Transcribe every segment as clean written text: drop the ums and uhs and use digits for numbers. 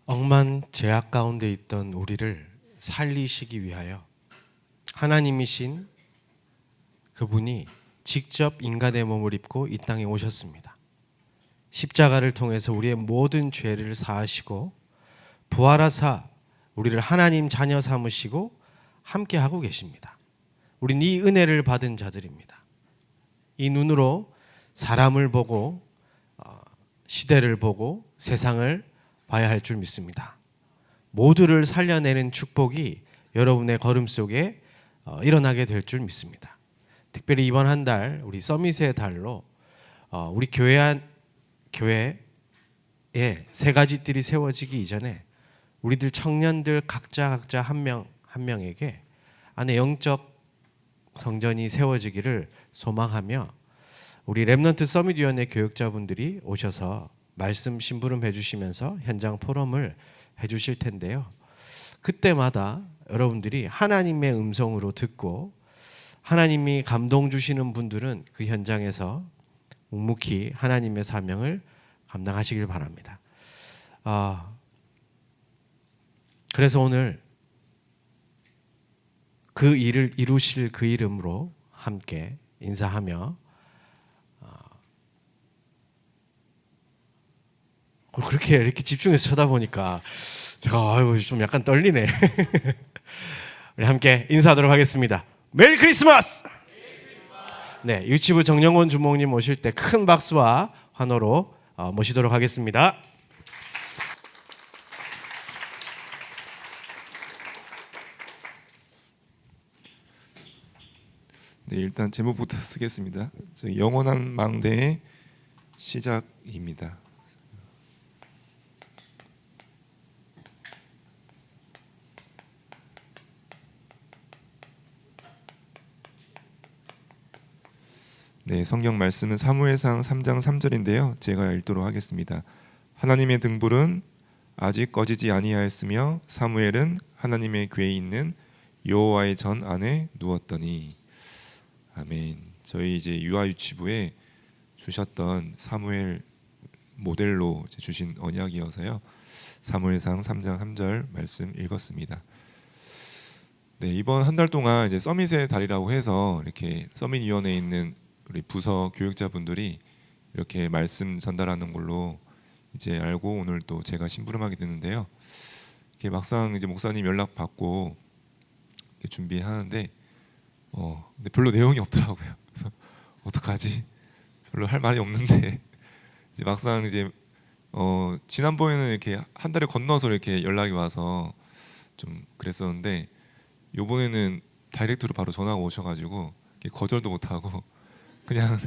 억만 죄악 가운데 있던 우리를 살리시기 위하여 하나님이신 그분이 직접 인간의 몸을 입고 이 땅에 오셨습니다. 십자가를 통해서 우리의 모든 죄를 사하시고 부활하사 우리를 하나님 자녀 삼으시고 함께하고 계십니다. 우린 이 은혜를 받은 자들입니다. 이 눈으로 사람을 보고 시대를 보고 세상을 봐야 할 줄 믿습니다. 모두를 살려내는 축복이 여러분의 걸음 속에 일어나게 될 줄 믿습니다. 특별히 이번 한 달 우리 서밋의 달로 우리 교회에 세 가지 뜰이 세워지기 이전에 우리들 청년들 각자 한 명 한 명에게 안에 영적 성전이 세워지기를 소망하며 우리 렘넌트 서밋위원회 교육자분들이 오셔서 말씀 심부름 해주시면서 현장 포럼을 해주실 텐데요. 그때마다 여러분들이 하나님의 음성으로 듣고 하나님이 감동 주시는 분들은 그 현장에서 묵묵히 하나님의 사명을 감당하시길 바랍니다. 그래서 오늘 그 일을 이루실 그 이름으로 함께 인사하며 그렇게 이렇게 집중해서 쳐다보니까 제가 좀 약간 떨리네. 우리 함께 인사하도록 하겠습니다. 메리 크리스마스! 네, 유치부 정영원 주목님 오실 때 큰 박수와 환호로 모시도록 하겠습니다. 네, 일단 제목부터 쓰겠습니다. 영원한 망대의 시작입니다. 네, 성경 말씀은 사무엘상 3장 3절인데요. 제가 읽도록 하겠습니다. 하나님의 등불은 아직 꺼지지 아니하였으며 사무엘은 하나님의 궤에 있는 여호와의 전 안에 누웠더니. 아멘. 저희 이제 유아 유치부에 주셨던 사무엘 모델로 주신 언약이어서요. 사무엘상 3장 3절 말씀 읽었습니다. 네, 이번 한 달 동안 이제 서밋의 달이라고 해서 이렇게 서밋위원회에 있는 우리 부서 교육자분들이 이렇게 말씀 전달하는 걸로 이제 알고 오늘 또 제가 심부름하게 됐는데요. 이렇게 막상 이제 목사님 연락 받고 준비하는데 근데 별로 내용이 없더라고요. 그래서 어떡하지? 별로 할 말이 없는데 이제 막상 이제 지난번에는 이렇게 한 달을 건너서 이렇게 연락이 와서 좀 그랬었는데 요번에는 다이렉트로 바로 전화가 오셔가지고 거절도 못하고 그냥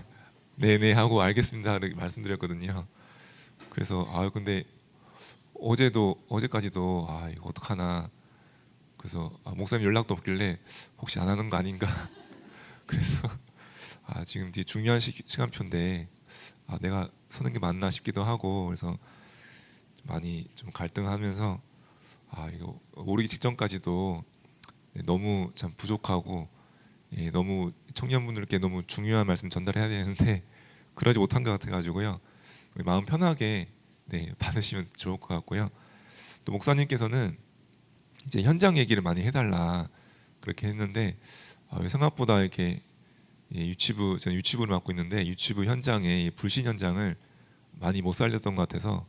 네네 하고 알겠습니다 이렇게 말씀드렸거든요. 그래서 근데 어제까지도 이거 어떡하나. 그래서 목사님 연락도 없길래 혹시 안 하는 거 아닌가. 그래서 지금 되게 중요한 시간표인데 내가 서는 게 맞나 싶기도 하고 그래서 많이 좀 갈등하면서 이거 오르기 직전까지도 너무 참 부족하고 너무 청년분들께 너무 중요한 말씀 전달해야 되는데 그러지 못한 것 같아가지고요. 마음 편하게 받으시면 좋을 것 같고요. 또 목사님께서는 이제 현장 얘기를 많이 해달라 그렇게 했는데 생각보다 이렇게 저는 유치부를 맡고 있는데 유치부 현장에 불신 현장을 많이 못 살렸던 것 같아서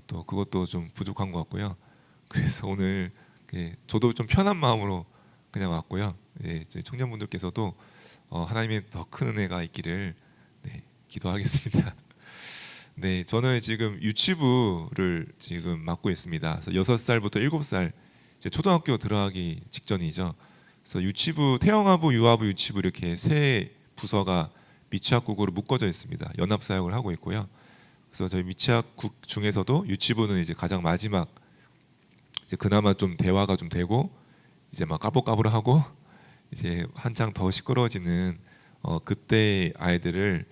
또 그것도 좀 부족한 것 같고요. 그래서 오늘 저도 좀 편한 마음으로 그냥 왔고요. 저희 청년분들께서도 하나님의 더 큰 은혜가 있기를 기도하겠습니다. 네, 저는 지금 유치부를 지금 맡고 있습니다. 그래서 6살부터 7살 이제 초등학교 들어가기 직전이죠. 그래서 유치부, 태영아부, 유아부, 유치부 이렇게 세 부서가 미취학국으로 묶어져 있습니다. 연합 사역을 하고 있고요. 그래서 저희 미취학국 중에서도 유치부는 이제 가장 마지막 이제 그나마 좀 대화가 좀 되고 이제 막 까불까불하고 이제 한창 더 시끄러워지는 그때 아이들을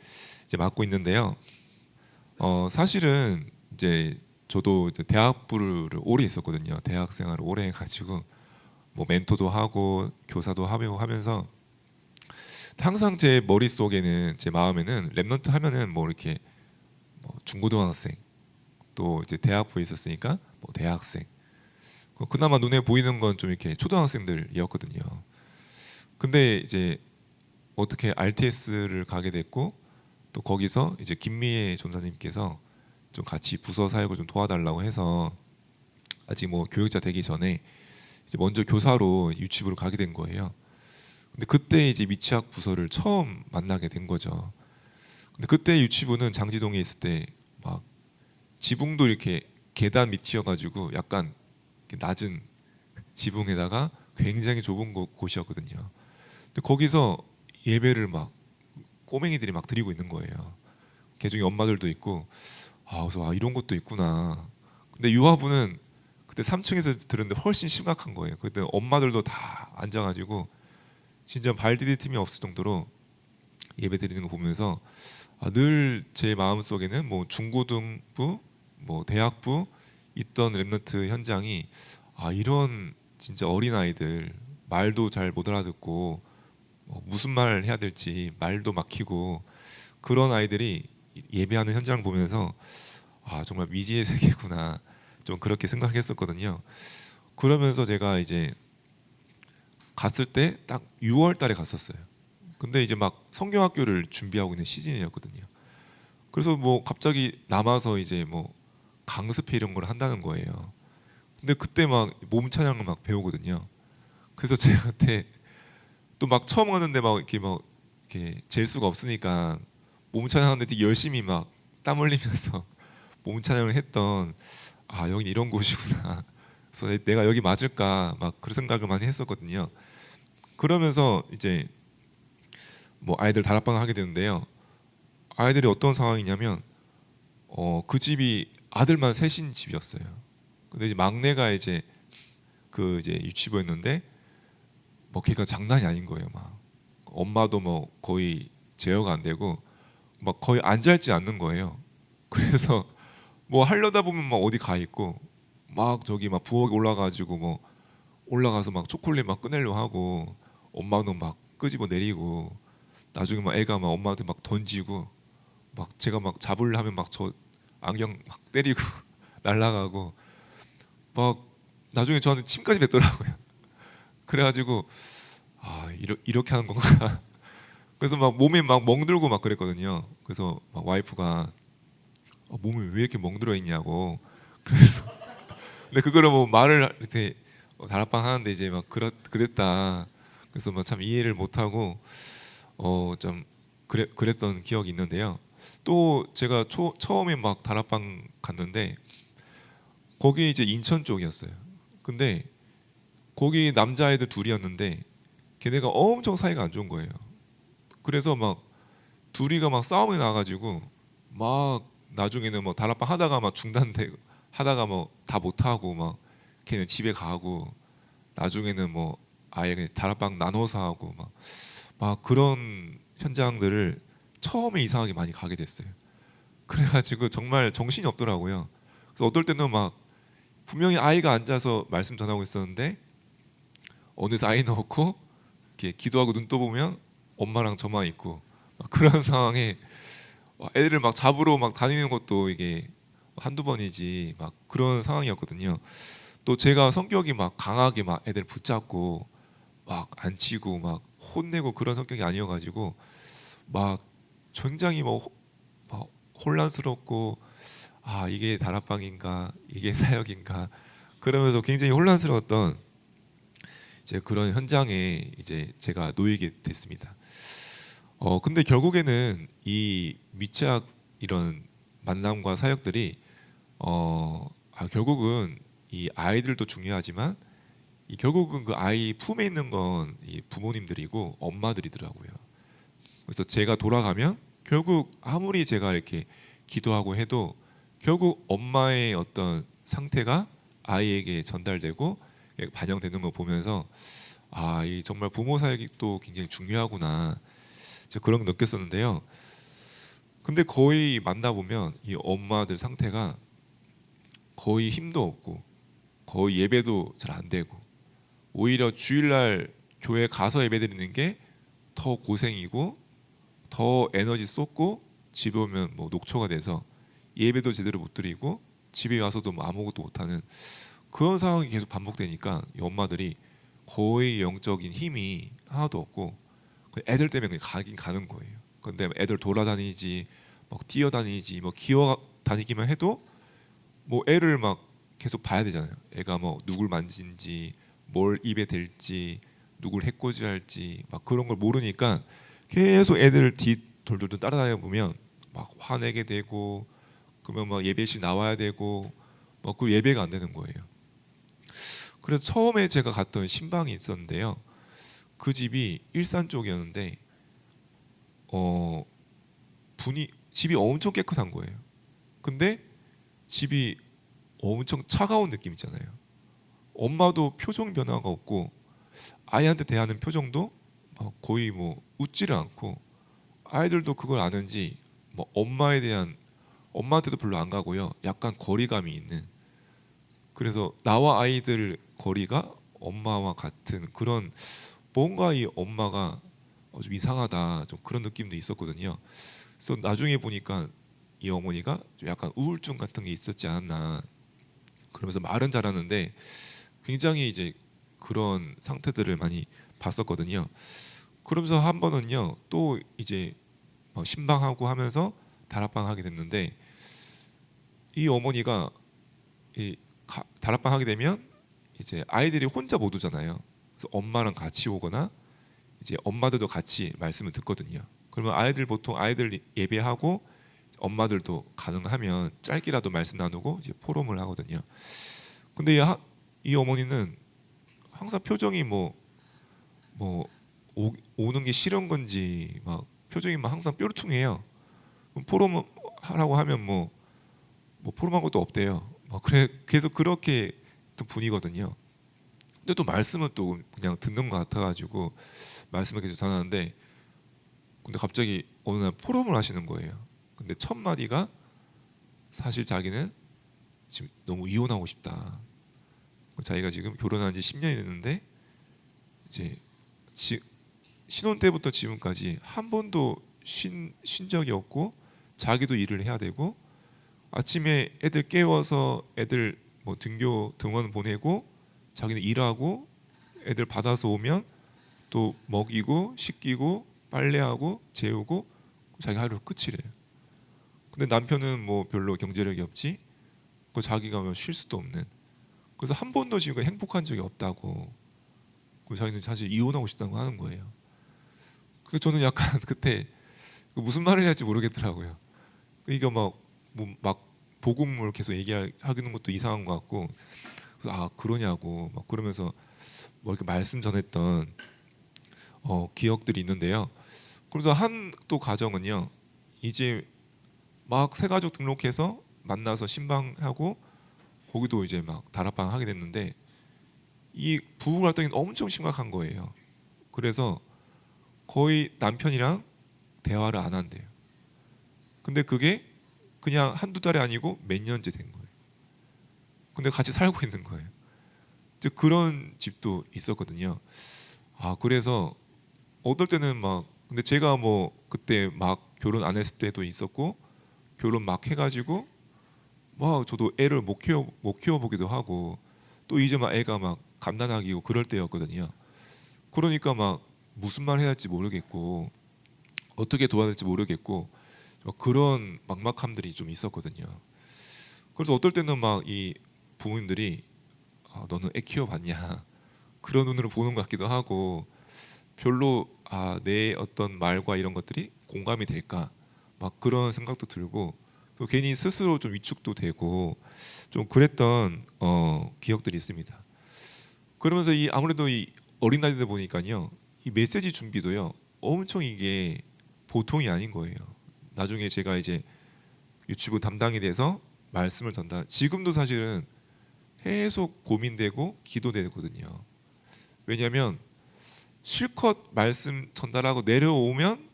이제 맡고 있는데요. 사실은 이제 저도 이제 대학부를 오래 있었거든요. 대학 생활을 오래 해가지고 뭐 멘토도 하고 교사도 하고 하면서 항상 제 머릿속에는 제 마음에는 랩넌트 하면은 뭐 이렇게 중고등학생 또 이제 대학부에 있었으니까 뭐 대학생. 그나마 눈에 보이는 건 좀 이렇게 초등학생들이었거든요. 근데 이제 어떻게 RTS를 가게 됐고 또 거기서 이제 김미애 전사님께서 좀 같이 부서 사역을 좀 도와달라고 해서 아직 뭐 교육자 되기 전에 이제 먼저 교사로 유치부를 가게 된 거예요. 근데 그때 이제 미취학 부서를 처음 만나게 된 거죠. 근데 그때 유치부는 장지동에 있을 때 막 지붕도 이렇게 계단 밑이어가지고 약간 이렇게 낮은 지붕에다가 굉장히 좁은 곳이었거든요. 근데 거기서 예배를 막 꼬맹이들이 막 드리고 있는 거예요. 개중에 엄마들도 있고 그래서 이런 것도 있구나. 근데 유아부는 그때 3층에서 들었는데 훨씬 심각한 거예요. 그때 엄마들도 다 앉아가지고 진짜 발 디딜 틈이 없을 정도로 예배 드리는 거 보면서 늘 제 마음속에는 뭐 중고등부, 뭐 대학부 있던 랩런트 현장이 이런 진짜 어린 아이들 말도 잘 못 알아듣고 무슨 말 해야 될지 말도 막히고 그런 아이들이 예배하는 현장 보면서 정말 미지의 세계구나 좀 그렇게 생각했었거든요. 그러면서 제가 이제 갔을 때 딱 6월 달에 갔었어요. 근데 이제 막 성경학교를 준비하고 있는 시즌이었거든요. 그래서 뭐 갑자기 남아서 이제 뭐 강습회 이런 걸 한다는 거예요. 근데 그때 막 몸 찬양을 막 배우거든요. 그래서 제가 그때 또 막 처음 하는데 막 이렇게 잴 수가 없으니까 몸 찬양하는데 되게 열심히 막 땀 흘리면서 몸 찬양을 했던 여긴 이런 곳이구나. 그래서 내가 여기 맞을까 막 그런 생각을 많이 했었거든요. 그러면서 이제 뭐 아이들 다락방을 하게 되는데요. 아이들이 어떤 상황이냐면 그 집이 아들만 셋인 집이었어요. 근데 이제 막내가 이제 그 이제 유치부였는데 뭐 걔가 장난이 아닌 거예요. 막 엄마도 뭐 거의 제어가 안 되고 막 거의 앉아있지 않는 거예요. 그래서 뭐 하려다 보면 막 어디 가 있고 막 저기 막 부엌에 올라가지고 뭐 올라가서 막 초콜릿 막 꺼내려 하고 엄마는 막 끄집어 내리고 나중에 막 애가 막 엄마한테 막 던지고 막 제가 막 잡으려 하면 막 저 안경 막 때리고 날라가고 막 나중에 저한테 침까지 뱉더라고요. 그래가지고 이렇게 하는 건가. 그래서 막 몸에 막 멍들고 막 그랬거든요. 그래서 막 와이프가 몸이 왜 이렇게 멍들어 있냐고. 그래서 근데 그거를 뭐 말을 이렇게 다락방 하는데 이제 막 그랬다. 그래서 막 참 이해를 못하고 좀 그랬던 기억이 있는데요. 또 제가 처음에 막 다락방 갔는데 거기 이제 인천 쪽이었어요. 근데 거기 남자애들 둘이었는데 걔네가 엄청 사이가 안 좋은 거예요. 그래서 막 둘이가 막 싸움이 나가지고 막 나중에는 뭐 다락방 하다가 막 중단돼 하다가 뭐 다 못하고 막 걔는 집에 가고 나중에는 뭐 아예 그냥 다락방 나눠서 하고 막 그런 현장들을 처음에 이상하게 많이 가게 됐어요. 그래가지고 정말 정신이 없더라고요. 그래서 어떨 때는 막 분명히 아이가 앉아서 말씀 전하고 있었는데 어느새 아이 넣고 이렇게 기도하고 눈 떠보면 엄마랑 저만 있고 막 그런 상황에 애들을 막 잡으러 막 다니는 것도 이게 한두 번이지 막 그런 상황이었거든요. 또 제가 성격이 막 강하게 막 애들 붙잡고 막 안치고 막 혼내고 그런 성격이 아니어가지고 막 굉장히 막 혼란스럽고 이게 다락방인가 이게 사역인가 그러면서 굉장히 혼란스러웠던 이제 그런 현장에 이제 제가 놓이게 됐습니다. 근데 결국에는 이 미취학 이런 만남과 사역들이 결국은 이 아이들도 중요하지만 이 결국은 그 아이 품에 있는 건 이 부모님들이고 엄마들이더라고요. 그래서 제가 돌아가면 결국 아무리 제가 이렇게 기도하고 해도 결국 엄마의 어떤 상태가 아이에게 전달되고 반영되는 거 보면서 이 정말 부모 사역이 또 굉장히 중요하구나 그런 거 느꼈었는데요. 근데 거의 만나보면 이 엄마들 상태가 거의 힘도 없고 거의 예배도 잘 안 되고 오히려 주일날 교회 가서 예배드리는 게 더 고생이고 더 에너지 쏟고 집에 오면 뭐 녹초가 돼서 예배도 제대로 못 드리고 집에 와서도 뭐 아무것도 못하는 그런 상황이 계속 반복되니까 이 엄마들이 거의 영적인 힘이 하나도 없고 애들 때문에 그냥 가긴 가는 거예요. 근데 애들 돌아다니지, 막 뛰어다니지, 뭐 기어 다니기만 해도 뭐 애를 막 계속 봐야 되잖아요. 애가 뭐 누굴 만진지, 뭘 입에 댈지, 누굴 해코지할지 막 그런 걸 모르니까 계속 애들 뒤 돌돌돌 따라다녀 보면 막 화내게 되고 그러면 막 예배실 나와야 되고 막 그 예배가 안 되는 거예요. 그래서 처음에 제가 갔던 신방이 있었는데요. 그 집이 일산 쪽이었는데 집이 엄청 깨끗한 거예요. 근데 집이 엄청 차가운 느낌 있잖아요. 엄마도 표정 변화가 없고 아이한테 대하는 표정도 거의 뭐 웃지를 않고 아이들도 그걸 아는지 뭐 엄마한테도 별로 안 가고요. 약간 거리감이 있는. 그래서 나와 아이들 거리가 엄마와 같은 그런 뭔가 이 엄마가 좀 이상하다 좀 그런 느낌도 있었거든요. 그래서 나중에 보니까 이 어머니가 좀 약간 우울증 같은 게 있었지 않았나. 그러면서 말은 잘하는데 굉장히 이제 그런 상태들을 많이 봤었거든요. 그러면서 한 번은요 또 이제 신방하고 하면서 다락방 하게 됐는데 이 어머니가 다락방 하게 되면 이제 아이들이 혼자 못 오잖아요. 그래서 엄마랑 같이 오거나 이제 엄마들도 같이 말씀을 듣거든요. 그러면 보통 아이들 예배하고 엄마들도 가능하면 짧게라도 말씀 나누고 이제 포럼을 하거든요. 근데 이 어머니는 항상 표정이 오는 게 싫은 건지 막 표정이 막 항상 뾰루퉁해요. 포럼 하라고 하면 뭐 포럼한 것도 없대요. 계속 그렇게 분이거든요. 근데 또 말씀은 또 그냥 듣는 것 같아가지고 말씀을 계속 전하는데 근데 갑자기 어느 날 포럼을 하시는 거예요. 근데 첫 마디가 사실 자기는 지금 너무 이혼하고 싶다. 자기가 지금 결혼한 지 10년이 됐는데 이제 신혼 때부터 지금까지 한 번도 쉰 적이 없고 자기도 일을 해야 되고 아침에 애들 깨워서 애들 뭐 등원 보내고 자기는 일하고 애들 받아서 오면 또 먹이고 씻기고 빨래하고 재우고 자기 하루 끝이래요. 근데 남편은 뭐 별로 경제력이 없지 그 자기가 뭐 쉴 수도 없는 그래서 한 번도 지금 행복한 적이 없다고 그 자기는 사실 이혼하고 싶다고 하는 거예요. 그 저는 약간 그때 무슨 말을 해야 할지 모르겠더라고요. 이거 막 복음을 계속 얘기하는 것도 이상한 것 같고 아 그러냐고 막 그러면서 뭐 이렇게 말씀 전했던 기억들이 있는데요. 그래서 한 또 가정은요 이제 막 새가족 등록해서 만나서 신방하고 거기도 이제 막 다락방 하게 됐는데 이 부부 갈등이 엄청 심각한 거예요. 그래서 거의 남편이랑 대화를 안 한대요. 근데 그게 그냥 한두 달이 아니고 몇 년째 된 거예요. 근데 같이 살고 있는 거예요. 그런 집도 있었거든요. 아 그래서 어떨 때는 근데 제가 뭐 그때 막 결혼 안 했을 때도 있었고 결혼 막 해가지고 저도 애를 못 키워보기도 하고 또 이제 애가 갓난아기고 그럴 때였거든요. 그러니까 무슨 말 해야 할지 모르겠고 어떻게 도와야 될지 모르겠고 그런 막막함들이 좀 있었거든요. 그래서 어떨 때는 이 부모님들이 너는 애 키워봤냐 그런 눈으로 보는 것 같기도 하고 별로 내 어떤 말과 이런 것들이 공감이 될까 그런 생각도 들고 또 괜히 스스로 좀 위축도 되고 좀 그랬던 기억들이 있습니다. 그러면서 아무래도 이 어린 나이들 보니까요 이 메시지 준비도요 엄청 이게 보통이 아닌 거예요. 나중에 제가 이제 유튜브 담당이 돼서 말씀을 지금도 사실은 계속 고민되고 기도되거든요. 왜냐하면 실컷 말씀 전달하고 내려오면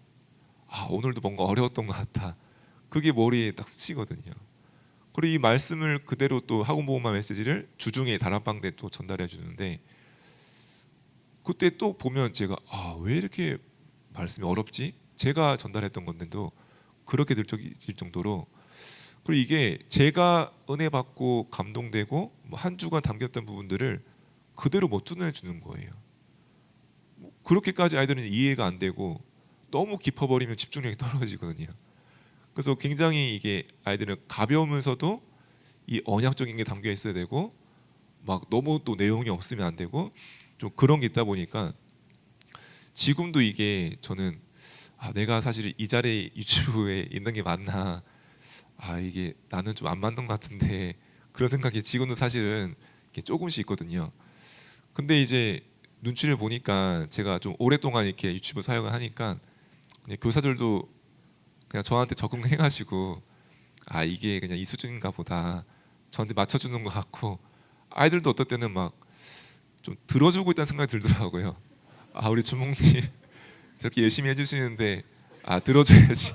오늘도 뭔가 어려웠던 것 같아. 그게 머리에 딱 스치거든요. 그리고 이 말씀을 그대로 또 학원보험마 메시지를 주중에 다락방 때 또 전달해 주는데 그때 또 보면 제가 왜 이렇게 말씀이 어렵지? 제가 전달했던 건데도 그렇게 들릴 정도로 그리고 이게 제가 은혜 받고 감동되고 뭐 한 주간 담겼던 부분들을 그대로 못 전해주는 거예요. 뭐 그렇게까지 아이들은 이해가 안 되고 너무 깊어버리면 집중력이 떨어지거든요. 그래서 굉장히 이게 아이들은 가벼우면서도 이 언약적인 게 담겨 있어야 되고 막 너무 또 내용이 없으면 안 되고 좀 그런 게 있다 보니까 지금도 이게 저는 내가 사실 이 자리에 유튜브에 있는 게 맞나, 이게 나는 좀 안 맞는 것 같은데 그런 생각이 지금도 사실은 이렇게 조금씩 있거든요. 근데 이제 눈치를 보니까 제가 좀 오랫동안 이렇게 유튜브 사용을 하니까 그냥 교사들도 그냥 저한테 적응해가지고 이게 그냥 이 수준인가 보다 저한테 맞춰주는 것 같고, 아이들도 어떨 때는 막 좀 들어주고 있다는 생각이 들더라고요. 우리 주목님 저렇게 열심히 해주시는데 들어줘야지.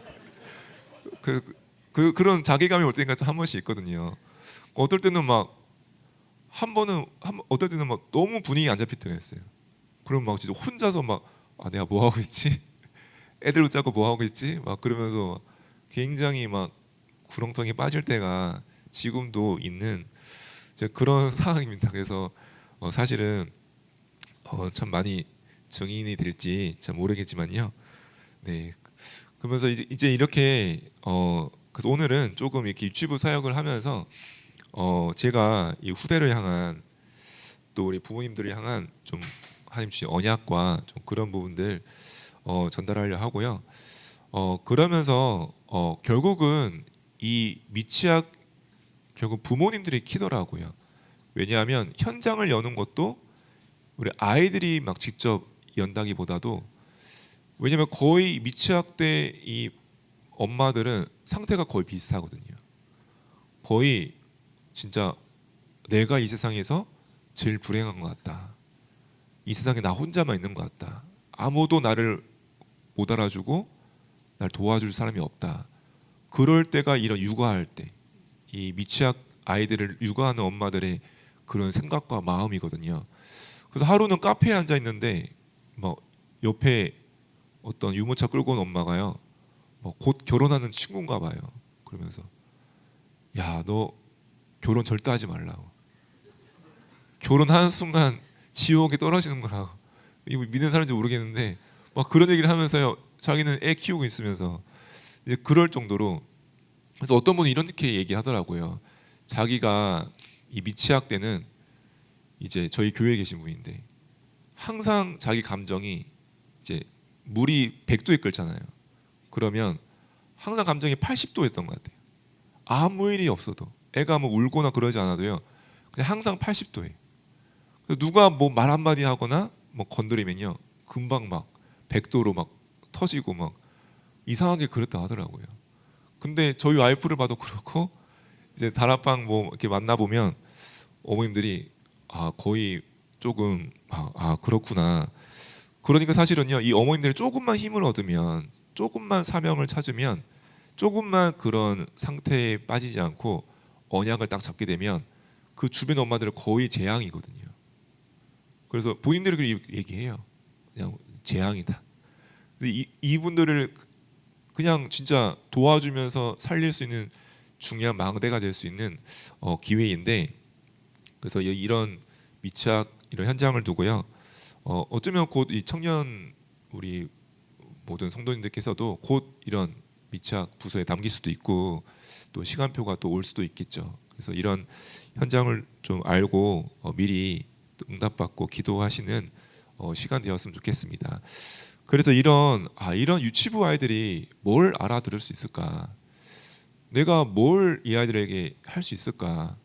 그런 자괴감이 올 때가 한 번씩 있거든요. 어떨 때는 막 어떨 때는 막 너무 분위기 안 잡힐 때가 있어요. 그럼 막 진짜 혼자서 막 내가 뭐 하고 있지? 애들 붙잡고 뭐 하고 있지? 막 그러면서 굉장히 막 구렁텅이 빠질 때가 지금도 있는 그런 상황입니다. 그래서 사실은 참 많이 증인이 될지 참 모르겠지만요. 네. 그러면서 이제 이렇게 그래서 오늘은 조금 이렇게 유튜브 사역을 하면서 제가 이 후대를 향한 또 우리 부모님들을 향한 좀 하나님 주신 언약과 좀 그런 부분들 전달하려 하고요. 그러면서 결국은 이 미취학 결국 부모님들이 키더라고요. 왜냐하면 현장을 여는 것도 우리 아이들이 막 직접 연다기보다도, 왜냐하면 거의 미취학 때 이 엄마들은 상태가 거의 비슷하거든요. 거의 진짜 내가 이 세상에서 제일 불행한 것 같다. 이 세상에 나 혼자만 있는 것 같다. 아무도 나를 못 알아주고 날 도와줄 사람이 없다. 그럴 때가 이런 육아할 때, 이 미취학 아이들을 육아하는 엄마들의 그런 생각과 마음이거든요. 그래서 하루는 카페에 앉아 있는데 막 옆에 어떤 유모차 끌고 온 엄마가요, 곧 결혼하는 친구인가 봐요. 그러면서 야, 너 결혼 절대 하지 말라고. 결혼하는 순간 지옥에 떨어지는 거라고. 이거 믿는 사람인지 모르겠는데 막 그런 얘기를 하면서요, 자기는 애 키우고 있으면서 이제 그럴 정도로. 그래서 어떤 분은 이렇게 얘기하더라고요. 자기가 이 미취학 때는 이제 저희 교회에 계신 분인데 항상 자기 감정이 이제 물이 100도에 끓잖아요. 그러면 항상 감정이 80도였던 것 같아요. 아무 일이 없어도, 애가 뭐 울거나 그러지 않아도요, 그냥 항상 80도에. 누가 뭐 말 한마디 하거나 뭐 건드리면요, 금방 막 100도로 막 터지고 막 이상하게 그랬다 하더라고요. 근데 저희 와이프를 봐도 그렇고, 이제 다락방 뭐 이렇게 만나 보면 어머님들이 거의 조금 그렇구나. 그러니까 사실은요, 이 어머님들이 조금만 힘을 얻으면, 조금만 사명을 찾으면, 조금만 그런 상태에 빠지지 않고 언약을 딱 잡게 되면 그 주변 엄마들은 거의 재앙이거든요. 그래서 본인들이 그렇게 얘기해요. 그냥 재앙이다. 이분들을 그냥 진짜 도와주면서 살릴 수 있는 중요한 망대가 될 수 있는 기회인데, 그래서 이런 미착 이런 현장을 두고요. 어쩌면 곧 이 청년 우리 모든 성도님들께서도 곧 이런 미착 부서에 담길 수도 있고 또 시간표가 또 올 수도 있겠죠. 그래서 이런 현장을 좀 알고 미리 응답받고 기도하시는 시간 되었으면 좋겠습니다. 그래서 이런 유치부 아이들이 뭘 알아들을 수 있을까? 내가 뭘 이 아이들에게 할 수 있을까?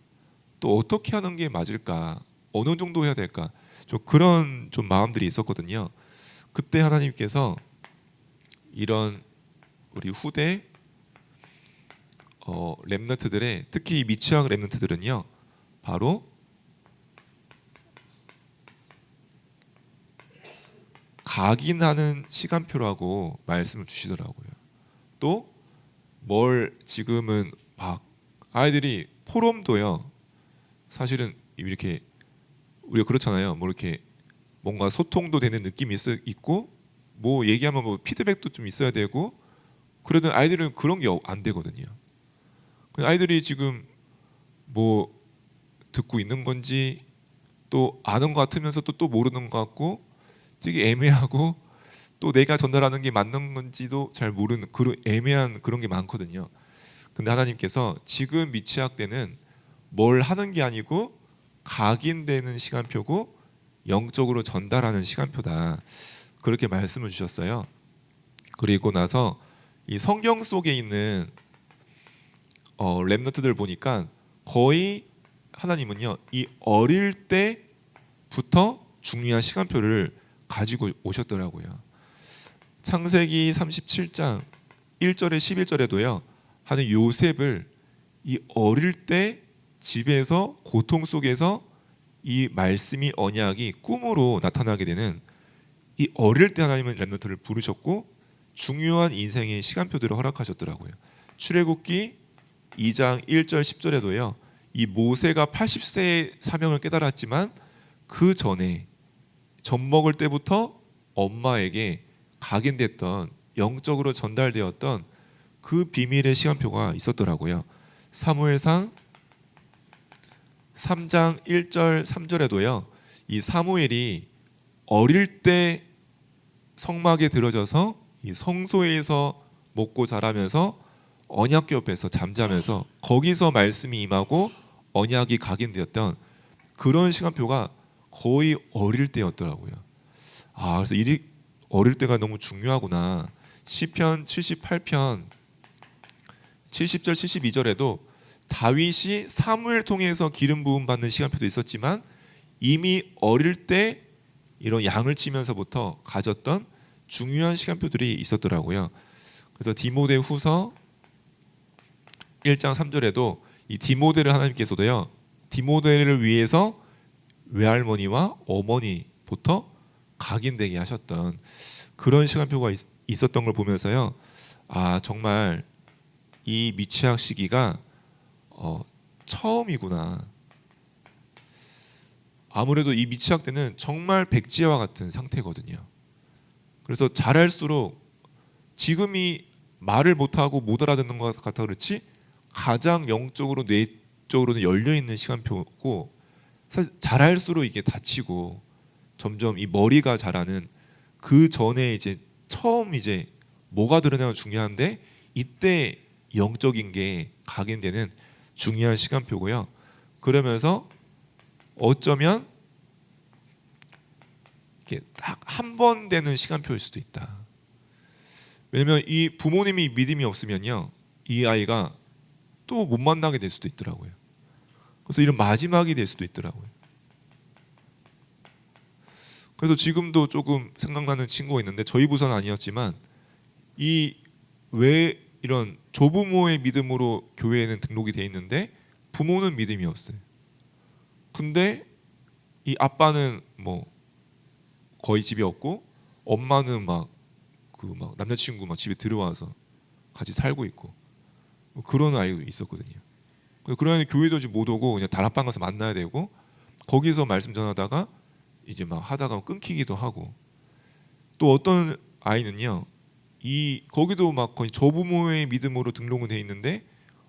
또 어떻게 하는 게 맞을까? 어느 정도 해야 될까? 좀 그런 좀 마음들이 있었거든요. 그때 하나님께서 이런 우리 후대 렘넌트들의, 특히 이 미취학 렘넌트들은요, 바로 각인하는 시간표라고 말씀을 주시더라고요. 또 뭘 지금은 막 아이들이 포럼도요, 사실은 이렇게 우리가 그렇잖아요. 뭐 이렇게 뭔가 소통도 되는 느낌이 있고 뭐 얘기하면 뭐 피드백도 좀 있어야 되고, 그러던 아이들은 그런 게 안 되거든요. 아이들이 지금 뭐 듣고 있는 건지 또 아는 것 같으면서 또 모르는 것 같고 되게 애매하고 또 내가 전달하는 게 맞는 건지도 잘 모르는 그런 애매한 그런 게 많거든요. 근데 하나님께서 지금 미취학 때는 뭘 하는 게 아니고 각인되는 시간표고 영적으로 전달하는 시간표다. 그렇게 말씀을 주셨어요. 그리고 나서 이 성경 속에 있는 렘넌트들 보니까 거의 하나님은요 이 어릴 때부터 중요한 시간표를 가지고 오셨더라고요. 창세기 37장 1절에 11절에도요 하는 요셉을 이 어릴 때 집에서 고통 속에서 이 말씀이 언약이 꿈으로 나타나게 되는 이 어릴 때 하나님은 렘넌트를 부르셨고 중요한 인생의 시간표들을 허락하셨더라고요. 출애굽기 2장 1절 10절에도요 이 모세가 80세의 사명을 깨달았지만 그 전에 젖 먹을 때부터 엄마에게 각인됐던 영적으로 전달되었던 그 비밀의 시간표가 있었더라고요. 사무엘상 3장 1절 3절에도요 이 사무엘이 어릴 때 성막에 들어져서 이 성소에서 먹고 자라면서 언약궤 옆에서 잠자면서 거기서 말씀이 임하고 언약이 각인되었던 그런 시간표가 거의 어릴 때였더라고요. 그래서 이 어릴 때가 너무 중요하구나. 시편 78편 70절 72절에도 다윗이 사무엘 통해서 기름 부음 받는 시간표도 있었지만 이미 어릴 때 이런 양을 치면서부터 가졌던 중요한 시간표들이 있었더라고요. 그래서 디모데후서 1장 3절에도 이 디모데를 하나님께서도요 디모데를 위해서 외할머니와 어머니부터 각인되게 하셨던 그런 시간표가 있었던 걸 보면서요 정말 이 미취학 시기가 처음이구나. 아무래도 이 미취학 때는 정말 백지와 같은 상태거든요. 그래서 잘할수록 지금이 말을 못하고 못 알아듣는 것 같아 그렇지 가장 영적으로 뇌적으로는 열려있는 시간표고 사실 잘할수록 이게 다치고 점점 이 머리가 자라는 그 전에 이제 처음 이제 뭐가 드러나면 중요한데 이때 영적인 게 각인되는 중요한 시간표고요. 그러면서 어쩌면 이게 딱 한 번 되는 시간표일 수도 있다. 왜냐면 이 부모님이 믿음이 없으면요 이 아이가 또 못 만나게 될 수도 있더라고요. 그래서 이런 마지막이 될 수도 있더라고요. 그래서 지금도 조금 생각나는 친구가 있는데 저희 부서는 아니었지만 이 왜 이런 조부모의 믿음으로 교회에는 등록이 돼 있는데 부모는 믿음이 없어요. 근데 이 아빠는 뭐 거의 집에 없고 엄마는 막 남자친구 막 집에 들어와서 같이 살고 있고 뭐 그런 아이도 있었거든요. 그래서 그런 아이 교회도 못 오고 그냥 다락방 가서 만나야 되고 거기서 말씀 전하다가 이제 막 하다가 끊기기도 하고 또 어떤 아이는요 거기도 막 거의 조부모의 믿음으로 등록은 돼 있는데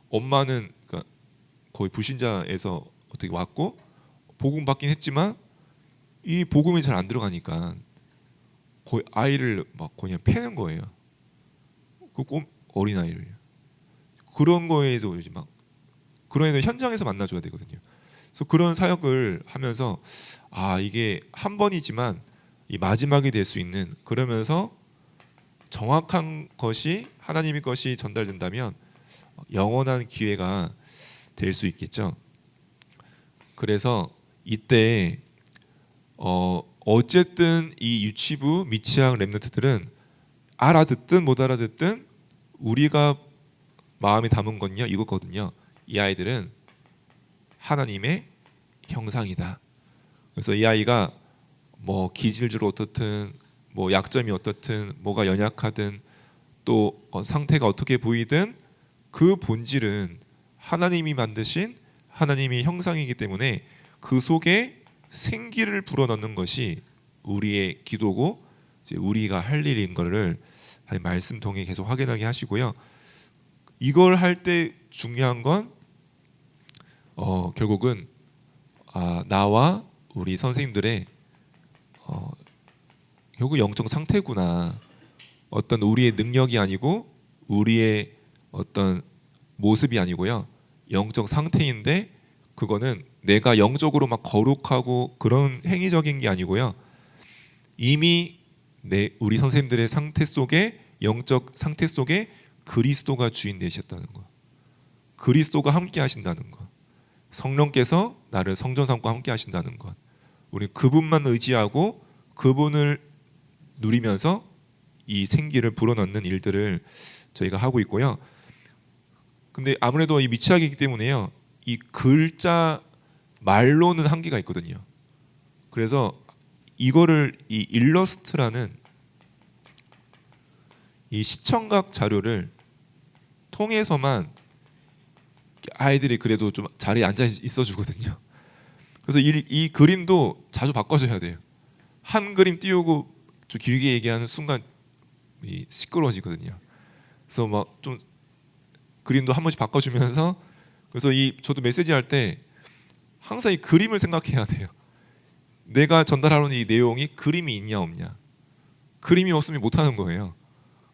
엄마는 그러니까 거의 불신자에서 어떻게 왔고 복음 받긴 했지만 이 복음이 잘 안 들어가니까 거의 아이를 막 그냥 패는 거예요. 그 어린 아이를 그런 거에도 이제 막 그런 애들 현장에서 만나줘야 되거든요. 그래서 그런 사역을 하면서 이게 한 번이지만 이 마지막이 될 수 있는 그러면서 정확한 것이 하나님의 것이 전달된다면 영원한 기회가 될 수 있겠죠. 그래서 이때 어쨌든 이 유치부 미취학 렘넌트들은 알아듣든 못 알아듣든 우리가 마음에 담은 건요 이거거든요. 이 아이들은 하나님의 형상이다. 그래서 이 아이가 뭐 기질적으로 어떻든 뭐 약점이 어떻든 뭐가 연약하든 또 상태가 어떻게 보이든 그 본질은 하나님이 만드신 하나님의 형상이기 때문에 그 속에 생기를 불어넣는 것이 우리의 기도고 이제 우리가 할 일인 것을 말씀 통해 계속 확인하게 하시고요. 이걸 할 때 중요한 건 결국은 나와 우리 선생님들의 결국 영적 상태구나. 어떤 우리의 능력이 아니고 우리의 어떤 모습이 아니고요. 영적 상태인데 그거는 내가 영적으로 막 거룩하고 그런 행위적인 게 아니고요. 이미 우리 선생님들의 상태 속에 영적 상태 속에 그리스도가 주인 되셨다는 거. 그리스도가 함께 하신다는 것. 성령께서 나를 성전 삼고 함께 하신다는 것. 우리 그분만 의지하고 그분을 누리면서 이 생기를 불어넣는 일들을 저희가 하고 있고요. 근데 아무래도 이 미취학이기 때문에요. 이 글자 말로는 한계가 있거든요. 그래서 이거를 이 일러스트라는 이 시청각 자료를 통해서만 아이들이 그래도 좀 자리에 앉아 있어 주거든요. 그래서 이 그림도 자주 바꿔줘야 돼요. 한 그림 띄우고 좀 길게 얘기하는 순간 시끄러워지거든요. 그래서 막 좀 그림도 한 번씩 바꿔주면서 그래서 저도 메시지 할 때 항상 이 그림을 생각해야 돼요. 내가 전달하려는 이 내용이 그림이 있냐 없냐. 그림이 없으면 못하는 거예요.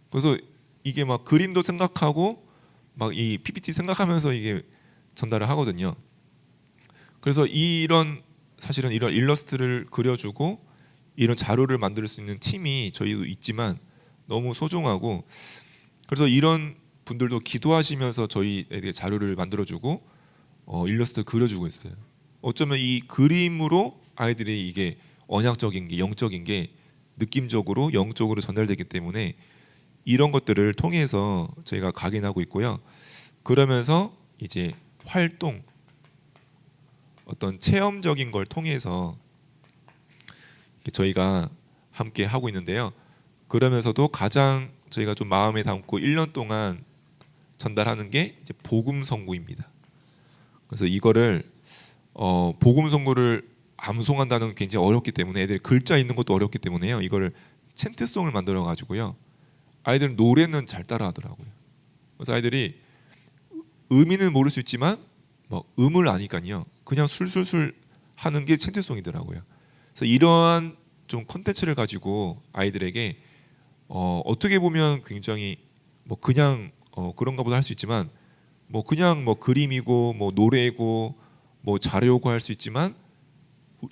그래서 이게 막 그림도 생각하고 막 이 PPT 생각하면서 이게 전달을 하거든요. 그래서 사실은 이런 일러스트를 그려주고 이런 자료를 만들 수 있는 팀이 저희도 있지만 너무 소중하고 그래서 이런 분들도 기도하시면서 저희에게 자료를 만들어주고 일러스트 그려주고 있어요. 어쩌면 이 그림으로 아이들이 이게 언약적인 게 영적인 게 느낌적으로 영적으로 전달되기 때문에 이런 것들을 통해서 저희가 각인하고 있고요. 그러면서 이제 활동 어떤 체험적인 걸 통해서 저희가 함께 하고 있는데요. 그러면서도 가장 저희가 좀 마음에 담고 1년 동안 전달하는 게 이제 복음 선구입니다. 그래서 이거를 복음 선구를 암송한다는 게 굉장히 어렵기 때문에 애들이 글자 있는 것도 어렵기 때문에요. 이거를 챈트송을 만들어 가지고요. 아이들은 노래는 잘 따라하더라고요. 그래서 아이들이 의미는 모를 수 있지만 뭐 음을 아니까요. 그냥 술술술 하는 게 챈트송이더라고요. 그래서 이러한 좀 콘텐츠를 가지고 아이들에게 어떻게 보면 굉장히 뭐 그냥 그런가 보다 할 수 있지만 뭐 그냥 뭐 그림이고 뭐 노래고 뭐 자료고 할 수 있지만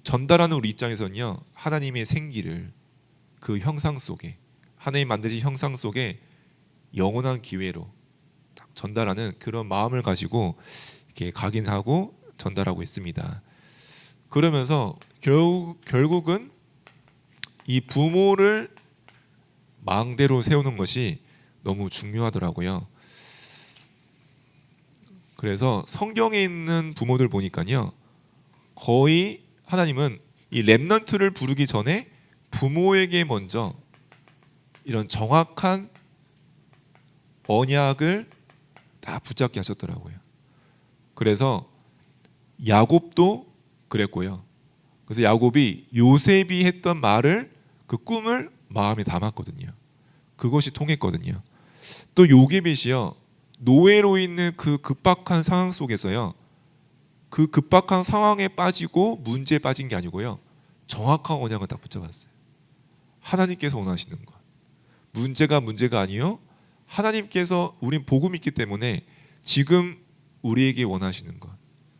전달하는 우리 입장에서는요. 하나님의 생기를 그 형상 속에 하나님 만드신 형상 속에 영원한 기회로 딱 전달하는 그런 마음을 가지고 이렇게 각인하고 전달하고 있습니다. 그러면서 결국은 이 부모를 망대로 세우는 것이 너무 중요하더라고요. 그래서 성경에 있는 부모들 보니까요. 거의 하나님은 이 렘넌트를 부르기 전에 부모에게 먼저 이런 정확한 언약을 다 붙잡게 하셨더라고요. 그래서 야곱도 그랬고요. 그래서 야곱이 요셉이 했던 말을 그 꿈을 마음에 담았거든요. 그것이 통했거든요. 또 요게벳이요. 노예로 있는 그 급박한 상황 속에서요. 그 급박한 상황에 빠지고 문제에 빠진 게 아니고요. 정확한 언약을 딱 붙잡았어요. 하나님께서 원하시는 것. 문제가 아니요. 하나님께서 우린 복음이 있기 때문에 지금 우리에게 원하시는 것.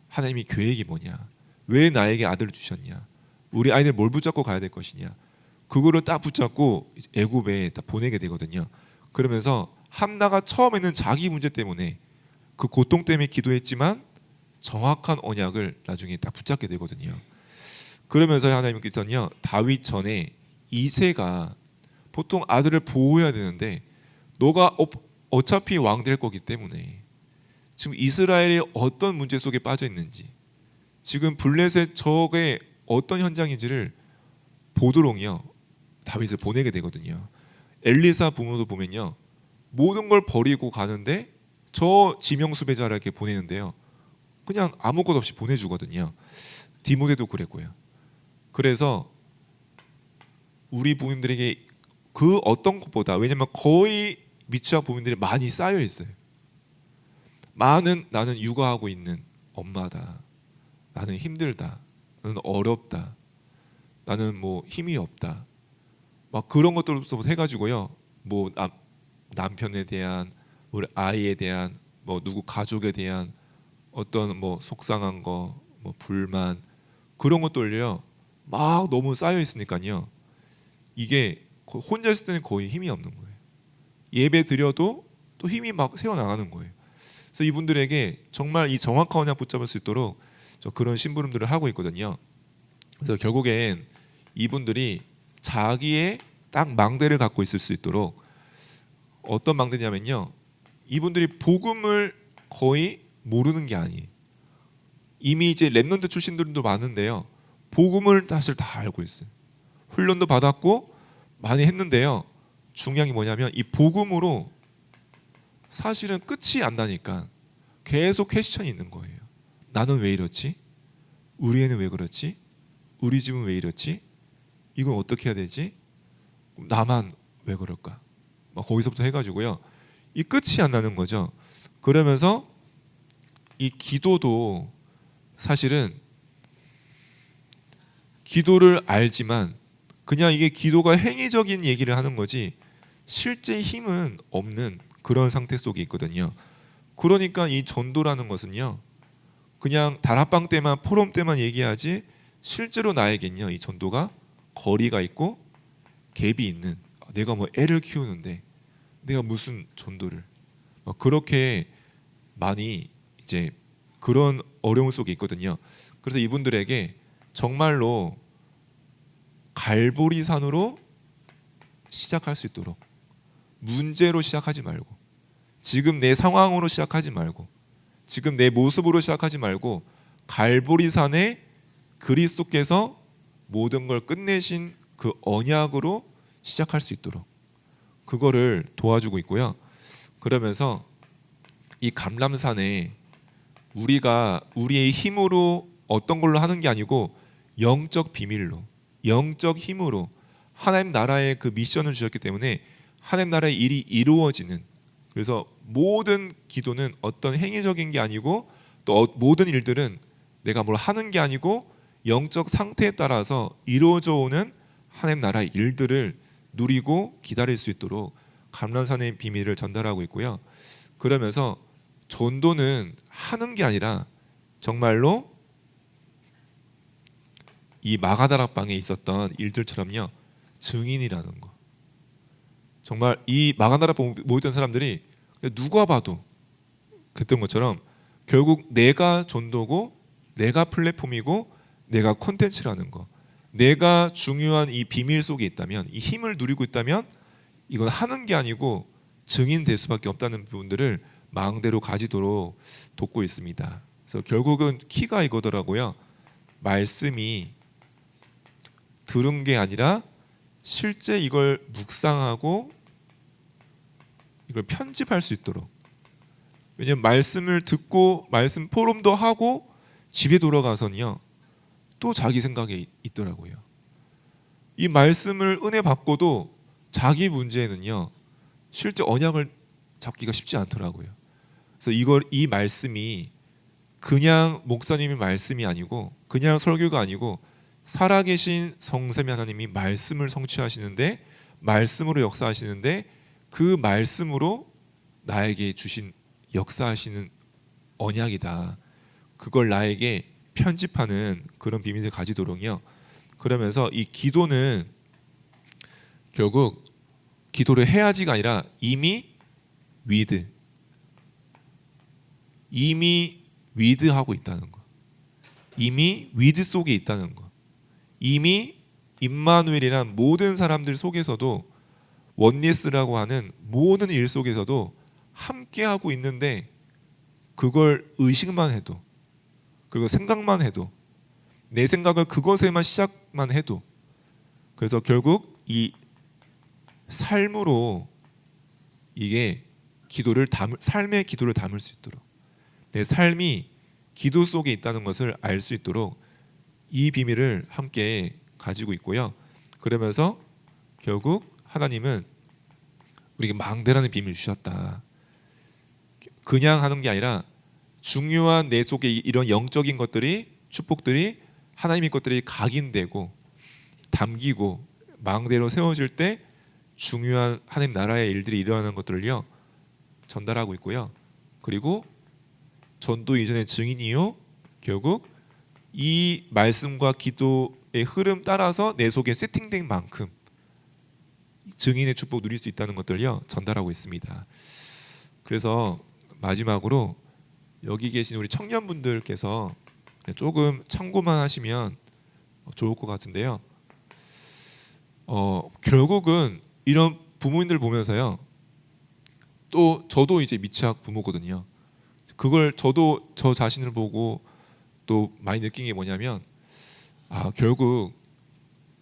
하나님이 계획이 뭐냐? 왜 나에게 아들을 주셨냐? 우리 아이들 뭘 붙잡고 가야 될 것이냐? 그거를 딱 붙잡고 애굽에 딱 보내게 되거든요. 그러면서 한나가 처음에는 자기 문제 때문에 그 고통 때문에 기도했지만 정확한 언약을 나중에 딱 붙잡게 되거든요. 그러면서 하나님께서는요. 다윗 전에 이새가 보통 아들을 보호해야 되는데 너가 어차피 왕 될 거기 때문에 지금 이스라엘이 어떤 문제 속에 빠져 있는지 지금 블레셋 적의 어떤 현장인지를 보도록요 다윗을 보내게 되거든요. 엘리사 부모도 보면요 모든 걸 버리고 가는데 저 지명수배자에게 보내는데요 그냥 아무것 없이 보내주거든요. 디모데도 그랬고요. 그래서 우리 부모님들에게 그 어떤 것보다 왜냐면 거의 미취학 부모님들이 많이 쌓여 있어요. 나는 육아하고 있는 엄마다. 나는 힘들다. 나는 어렵다. 나는 뭐 힘이 없다. 막 그런 것들부터 해가지고요. 뭐 남편에 대한, 우리 아이에 대한, 뭐 누구 가족에 대한 어떤 뭐 속상한 거, 뭐 불만, 그런 것들요 막 너무 쌓여 있으니까요. 이게 혼자 있을 때는 거의 힘이 없는 거예요. 예배 드려도 또 힘이 막 새어 나가는 거예요. 그래서 이분들에게 정말 이 정확한 언약 붙잡을 수 있도록 저 그런 심부름들을 하고 있거든요. 그래서 결국엔 이분들이 자기의 딱 망대를 갖고 있을 수 있도록, 어떤 망대냐면요, 이분들이 복음을 거의 모르는 게 아니에요. 이미 이제 랩런트 출신들도 많은데요, 복음을 사실 다 알고 있어요. 훈련도 받았고 많이 했는데요, 중요한 게 뭐냐면 이 복음으로 사실은 끝이 안 나니까 계속 퀘스천이 있는 거예요. 나는 왜 이렇지? 우리 애는 왜 그렇지? 우리 집은 왜 이렇지? 이건 어떻게 해야 되지? 나만 왜 그럴까? 막 거기서부터 해가지고요, 이 끝이 안 나는 거죠. 그러면서 이 기도도 사실은 기도를 알지만 그냥 이게 기도가 행위적인 얘기를 하는 거지 실제 힘은 없는 그런 상태 속에 있거든요. 그러니까 이 전도라는 것은요, 그냥 다락방 때만, 포럼 때만 얘기하지 실제로 나에겐요 이 전도가 거리가 있고 갭이 있는, 내가 뭐 애를 키우는데 내가 무슨 전도를, 막 그렇게 많이 이제 그런 어려움 속에 있거든요. 그래서 이분들에게 정말로 갈보리산으로 시작할 수 있도록, 문제로 시작하지 말고, 지금 내 상황으로 시작하지 말고, 지금 내 모습으로 시작하지 말고, 갈보리산의 그리스도께서 모든 걸 끝내신 그 언약으로 시작할 수 있도록 그거를 도와주고 있고요. 그러면서 이 감람산에 우리가 우리의 힘으로 어떤 걸로 하는 게 아니고 영적 비밀로, 영적 힘으로 하나님 나라의 그 미션을 주셨기 때문에 하나님 나라의 일이 이루어지는, 그래서 모든 기도는 어떤 행위적인 게 아니고 또 모든 일들은 내가 뭘 하는 게 아니고 영적 상태에 따라서 이루어져 오는 하나님 나라의 일들을 누리고 기다릴 수 있도록 감람산의 비밀을 전달하고 있고요. 그러면서 전도는 하는 게 아니라 정말로 이 마가다락방에 있었던 일들처럼요, 증인이라는 거. 정말 이 마가다락방 모였던 사람들이 누가 봐도 그랬던 것처럼 결국 내가 전도고, 내가 플랫폼이고, 내가 콘텐츠라는 거, 내가 중요한 이 비밀 속에 있다면, 이 힘을 누리고 있다면 이건 하는 게 아니고 증인될 수밖에 없다는 부분들을 망대로 가지도록 돕고 있습니다. 그래서 결국은 키가 이거더라고요. 말씀이 들은 게 아니라 실제 이걸 묵상하고 이걸 편집할 수 있도록. 왜냐하면 말씀을 듣고 말씀 포럼도 하고 집에 돌아가서는요 또 자기 생각이 있더라고요. 이 말씀을 은혜 받고도 자기 문제는요 실제 언약을 잡기가 쉽지 않더라고요. 그래서 이 말씀이 그냥 목사님의 말씀이 아니고 그냥 설교가 아니고 살아계신 성삼위 하나님이 말씀을 성취하시는데, 말씀으로 역사하시는데, 그 말씀으로 나에게 주신 역사하시는 언약이다. 그걸 나에게 편집하는 그런 비밀을 가지도록요. 그러면서 이 기도는 결국 기도를 해야지가 아니라 이미 위드하고 있다는 거. 이미 위드 속에 있다는 거. 이미 임마누엘이란 모든 사람들 속에서도, 원리스라고 하는 모든 일 속에서도 함께하고 있는데, 그걸 의식만 해도, 그걸 생각만 해도, 내 생각을 그것에만 시작만 해도, 그래서 결국 이 삶으로 이게 삶의 기도를 담을 수 있도록, 내 삶이 기도 속에 있다는 것을 알 수 있도록 이 비밀을 함께 가지고 있고요. 그러면서 결국 하나님은 우리에게 망대라는 비밀을 주셨다. 그냥 하는 게 아니라 중요한 내 속에 이런 영적인 것들이 축복들이 하나님의 것들이 각인되고 담기고 망대로 세워질 때 중요한 하나님 나라의 일들이 일어나는 것들을요 전달하고 있고요. 그리고 전도 이전의 증인이요 결국 이 말씀과 기도의 흐름 따라서 내 속에 세팅된 만큼 증인의 축복 누릴 수 있다는 것들을요 전달하고 있습니다. 그래서 마지막으로 여기 계신 우리 청년분들께서 조금 참고만 하시면 좋을 것 같은데요. 결국은 이런 부모님들 보면서요. 또 저도 이제 미취학 부모거든요. 그걸 저도 저 자신을 보고 또 많이 느낀 게 뭐냐면 결국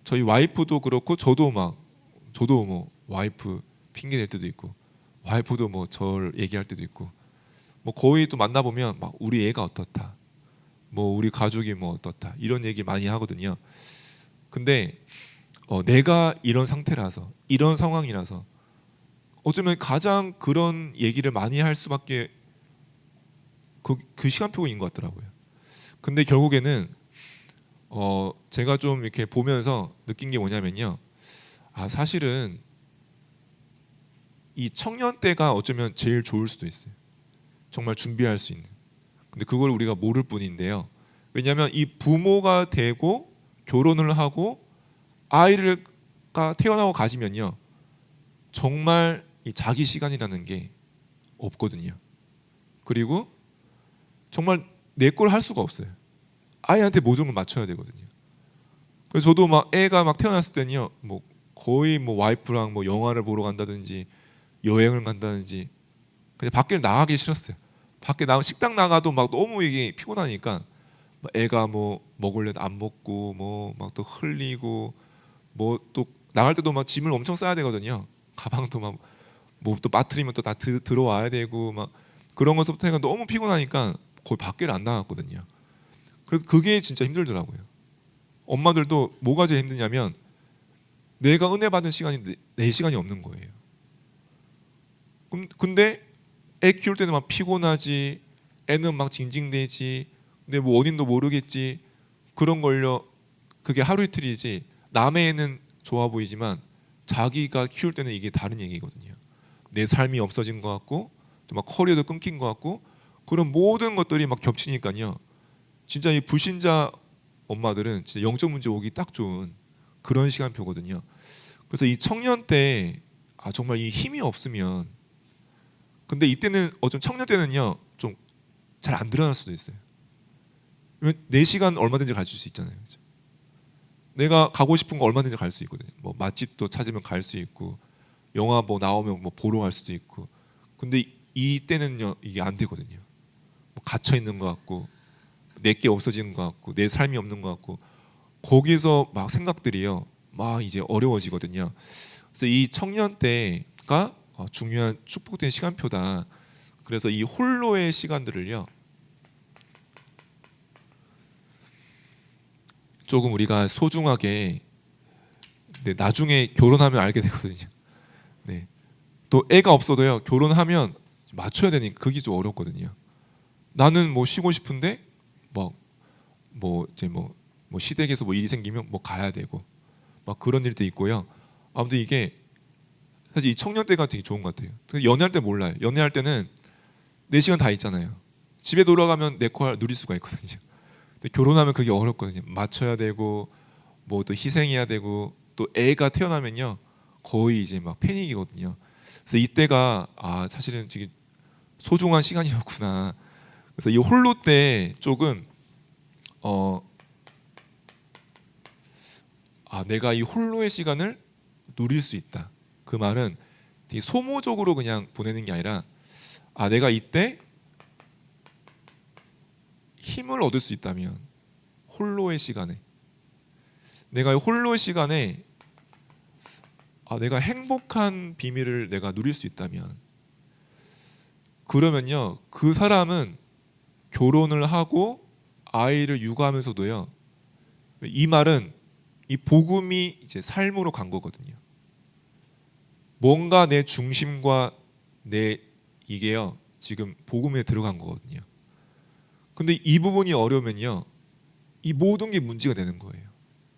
저희 와이프도 그렇고 저도 뭐 와이프 핑계 댈 때도 있고 와이프도 뭐 저를 얘기할 때도 있고 뭐 거의 또 만나 보면 막 우리 애가 어떻다. 뭐 우리 가족이 뭐 어떻다. 이런 얘기 많이 하거든요. 근데 내가 이런 상태라서 이런 상황이라서 어쩌면 가장 그런 얘기를 많이 할 수밖에 그 시간표인 것 같더라고요. 근데 결국에는 제가 좀 이렇게 보면서 느낀 게 뭐냐면요. 사실은 이 청년 때가 어쩌면 제일 좋을 수도 있어요. 정말 준비할 수 있는. 근데 그걸 우리가 모를 뿐인데요. 왜냐하면 이 부모가 되고 결혼을 하고 아이가 태어나고 가지면요. 정말 이 자기 시간이라는 게 없거든요. 그리고 정말 내 걸 할 수가 없어요. 아이한테 모든 걸 맞춰야 되거든요. 그래서 저도 막 애가 막 태어났을 때는요. 뭐 거의 뭐 와이프랑 뭐 영화를 보러 간다든지 여행을 간다든지 그냥 밖에 나가기 싫었어요. 밖에 나 식당 나가도 막 너무 이게 피곤하니까 애가 뭐 먹을래도 안 먹고 뭐 막 또 흘리고 뭐 또 나갈 때도 막 짐을 엄청 싸야 되거든요. 가방도 막 뭐 또 빠뜨리면 또 다 들어와야 되고 막 그런 것부터 해가 너무 피곤하니까 거의 밖에를 안 나갔거든요. 그래서 그게 진짜 힘들더라고요. 엄마들도 뭐가 제일 힘드냐면 내가 은혜 받은 시간이 내 시간이 없는 거예요. 근데 애 키울 때는 막 피곤하지, 애는 막 징징대지, 근데 뭐 원인도 모르겠지. 그런 걸요. 그게 하루 이틀이지. 남의 애는 좋아 보이지만 자기가 키울 때는 이게 다른 얘기거든요. 내 삶이 없어진 것 같고, 또 막 커리어도 끊긴 것 같고, 그런 모든 것들이 막 겹치니까요. 진짜 이 불신자 엄마들은 진짜 영적 문제 오기 딱 좋은 그런 시간표거든요. 그래서 이 청년 때 정말 이 힘이 없으면 근데 이때는 좀 청년 때는요 좀 잘 안 드러날 수도 있어요. 내 시간 얼마든지 갈 수 있잖아요. 그렇죠? 내가 가고 싶은 거 얼마든지 갈 수 있거든요. 뭐 맛집도 찾으면 갈 수 있고 영화 뭐 나오면 뭐 보러 갈 수도 있고. 근데 이때는요 이게 안 되거든요. 뭐 갇혀 있는 것 같고 내게 없어지는 것 같고 내 삶이 없는 것 같고 거기서 막 생각들이요 막 이제 어려워지거든요. 그래서 이 청년 때가 중요한 축복된 시간표다. 그래서 이 홀로의 시간들을요 조금 우리가 소중하게 나중에 결혼하면 알게 되거든요. 네. 또 애가 없어도요 결혼하면 맞춰야 되니까 그게 좀 어렵거든요. 나는 뭐 쉬고 싶은데 뭐 이제 뭐 시댁에서 뭐 일이 생기면 뭐 가야 되고 막 그런 일도 있고요. 아무튼 이게 사실 이 청년 때가 되게 좋은 것 같아요. 연애할 때 몰라요. 연애할 때는 내 시간 다 있잖아요. 집에 돌아가면 내 거 누릴 수가 있거든요. 근데 결혼하면 그게 어렵거든요. 맞춰야 되고 뭐 또 희생해야 되고 또 애가 태어나면요 거의 이제 막 패닉이거든요. 그래서 이때가 사실은 되게 소중한 시간이었구나. 그래서 이 홀로 때 조금 내가 이 홀로의 시간을 누릴 수 있다. 그 말은 되게 소모적으로 그냥 보내는 게 아니라 내가 이때 힘을 얻을 수 있다면 홀로의 시간에 내가 홀로의 시간에 내가 행복한 비밀을 내가 누릴 수 있다면 그러면요 그 사람은 결혼을 하고 아이를 육아하면서도요 이 말은 이 복음이 이제 삶으로 간 거거든요. 뭔가 내 중심과 내 이게요 지금 복음에 들어간 거거든요. 근데 이 부분이 어려우면요, 이 모든 게 문제가 되는 거예요.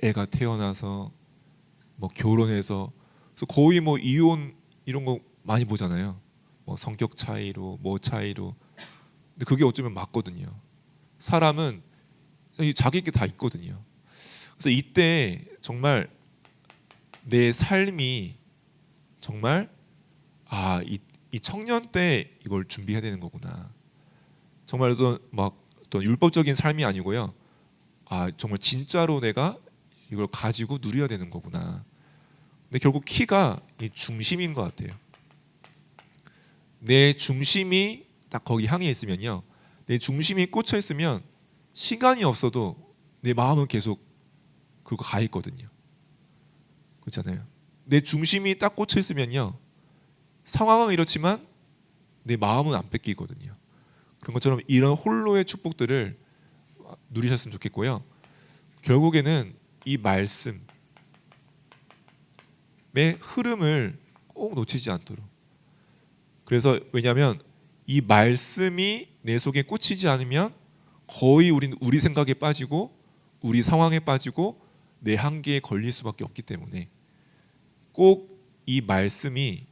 애가 태어나서 뭐 결혼해서, 그래서 거의 뭐 이혼 이런 거 많이 보잖아요. 뭐 성격 차이로 뭐 차이로. 근데 그게 어쩌면 맞거든요. 사람은 자기 게 다 있거든요. 그래서 이때 정말 내 삶이 정말 이 청년 때 이걸 준비해야 되는 거구나. 정말 어떤 율법적인 삶이 아니고요. 정말 진짜로 내가 이걸 가지고 누려야 되는 거구나. 근데 결국 키가 이 중심인 것 같아요. 내 중심이 딱 거기 향해 있으면요, 내 중심이 꽂혀 있으면 시간이 없어도 내 마음은 계속 그거 가 있거든요. 그렇잖아요. 내 중심이 딱 꽂혀 있으면요, 상황은 이렇지만 내 마음은 안 뺏기거든요. 그런 것처럼 이런 홀로의 축복들을 누리셨으면 좋겠고요. 결국에는 이 말씀의 흐름을 꼭 놓치지 않도록. 그래서 왜냐하면 이 말씀이 내 속에 꽂히지 않으면 거의 우리는 우리 생각에 빠지고 우리 상황에 빠지고 내 한계에 걸릴 수밖에 없기 때문에 꼭 이 말씀이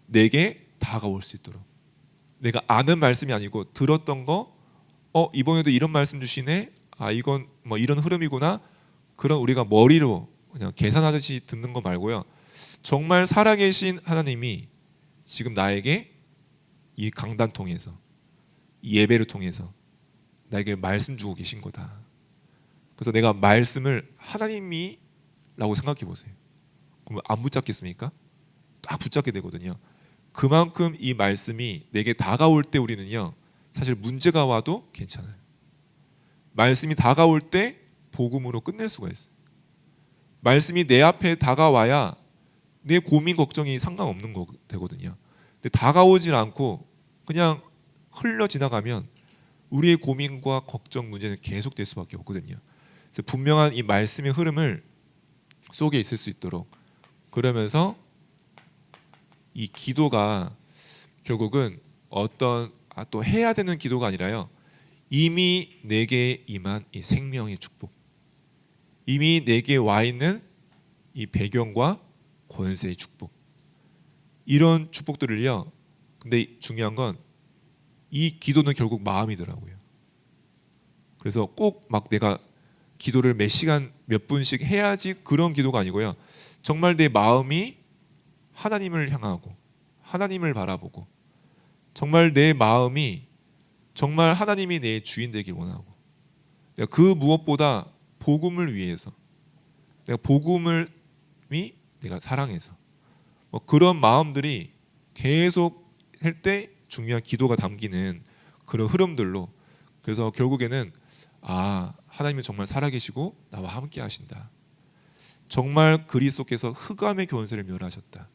내게 다가올 수 있도록, 내가 아는 말씀이 아니고 들었던 거, 이번에도 이런 말씀 주시네, 이건 뭐 이런 흐름이구나, 그런 우리가 머리로 그냥 계산하듯이 듣는 거 말고요, 정말 살아계신 하나님이 지금 나에게 이 강단 통해서, 이 예배를 통해서 나에게 말씀 주고 계신 거다. 그래서 내가 말씀을 하나님이라고 생각해 보세요. 그러면 안 붙잡겠습니까? 딱 붙잡게 되거든요. 그만큼 이 말씀이 내게 다가올 때 우리는요, 사실 문제가 와도 괜찮아요. 말씀이 다가올 때 복음으로 끝낼 수가 있어요. 말씀이 내 앞에 다가와야 내 고민 걱정이 상관없는 거 되거든요. 근데 다가오질 않고 그냥 흘러 지나가면 우리의 고민과 걱정 문제는 계속될 수밖에 없거든요. 그래서 분명한 이 말씀의 흐름을 속에 있을 수 있도록, 그러면서 이 기도가 결국은 어떤 또 해야 되는 기도가 아니라요, 이미 내게 임한 이 생명의 축복, 이미 내게 와 있는 이 배경과 권세의 축복, 이런 축복들을요. 근데 중요한 건 이 기도는 결국 마음이더라고요. 그래서 꼭 막 내가 기도를 몇 시간 몇 분씩 해야지 그런 기도가 아니고요, 정말 내 마음이 하나님을 향하고 하나님을 바라보고, 정말 내 마음이 정말 하나님이 내 주인 되길 원하고, 내가 그 무엇보다 복음을 위해서, 내가 복음을 내가 사랑해서, 그런 마음들이 계속 할 때 중요한 기도가 담기는 그런 흐름들로, 그래서 결국에는 하나님은 정말 살아계시고 나와 함께 하신다. 정말 그리스도께서 흑암의 권세를 멸하셨다.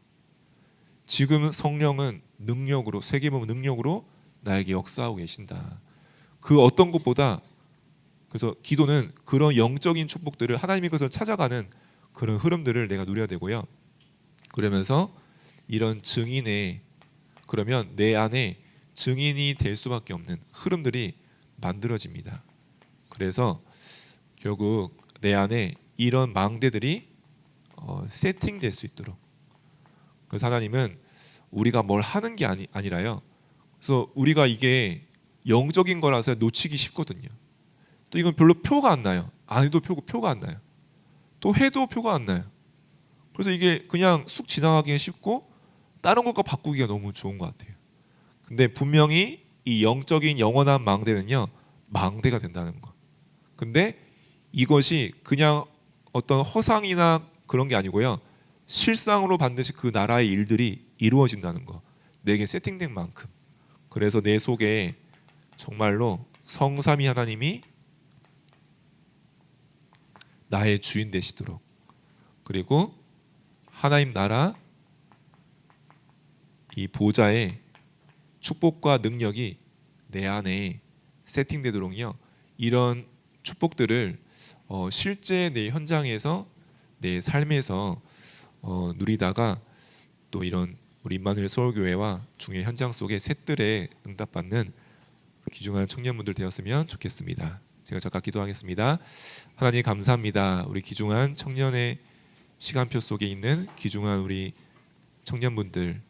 지금 성령은 능력으로, 세계보면 능력으로 나에게 역사하고 계신다. 그 어떤 것보다, 그래서 기도는 그런 영적인 축복들을, 하나님의 것을 찾아가는 그런 흐름들을 내가 누려야 되고요. 그러면서 이런 증인의, 그러면 내 안에 증인이 될 수밖에 없는 흐름들이 만들어집니다. 그래서 결국 내 안에 이런 망대들이 세팅될 수 있도록, 그래서 하나님은 우리가 뭘 하는 게 아니라요, 그래서 우리가 이게 영적인 거라서 놓치기 쉽거든요. 또 이건 별로 표가 안 나요. 안 해도 표가 안 나요. 또 해도 표가 안 나요. 그래서 이게 그냥 쑥 지나가기가 쉽고 다른 것과 바꾸기가 너무 좋은 것 같아요. 근데 분명히 이 영적인 영원한 망대는요, 망대가 된다는 거. 근데 이것이 그냥 어떤 허상이나 그런 게 아니고요, 실상으로 반드시 그 나라의 일들이 이루어진다는 거, 내게 세팅된 만큼. 그래서 내 속에 정말로 성삼위 하나님이 나의 주인 되시도록, 그리고 하나님 나라 이 보좌의 축복과 능력이 내 안에 세팅되도록요, 이런 축복들을 실제 내 현장에서, 내 삶에서 누리다가 또 이런 우리 임마누엘 서울교회와 중요 현장 속에 새뜰에 응답받는 귀중한 청년분들 되었으면 좋겠습니다. 제가 잠깐 기도하겠습니다. 하나님 감사합니다. 우리 귀중한 청년의 시간표 속에 있는 귀중한 우리 청년분들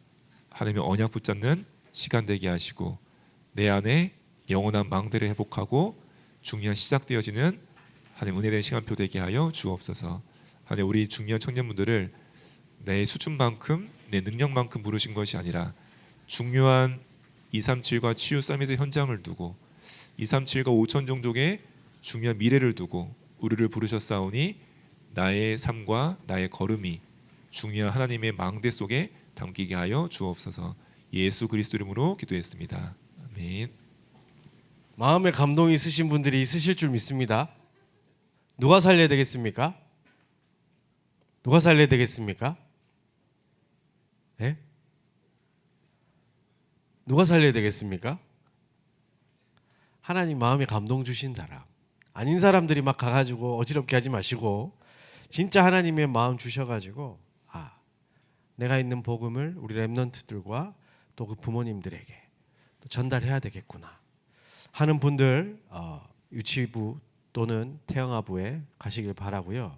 하나님의 언약 붙잡는 시간 되게 하시고 내 안에 영원한 망대를 회복하고 중요한 시작되어지는 하나님 은혜된 시간표 되게 하여 주옵소서. 하나님 우리 중요한 청년분들을 내 수준만큼 내 능력만큼 부르신 것이 아니라 중요한 237과 치유 서밋의 현장을 두고 237과 5천 종족의 중요한 미래를 두고 우리를 부르셨사오니 나의 삶과 나의 걸음이 중요한 하나님의 망대 속에 담기게 하여 주옵소서. 예수 그리스도 이름으로 기도했습니다. 아멘. 마음에 감동이 있으신 분들이 있으실 줄 믿습니다. 누가 살려야 되겠습니까? 누가 살려야 되겠습니까? 예? 누가 살려야 되겠습니까? 하나님 마음에 감동 주신 사람. 아닌 사람들이 막 가가지고 어지럽게 하지 마시고 진짜 하나님의 마음 주셔가지고 내가 있는 복음을 우리 렘넌트들과 또 그 부모님들에게 또 전달해야 되겠구나 하는 분들 유치부 또는 태영아부에 가시길 바라고요.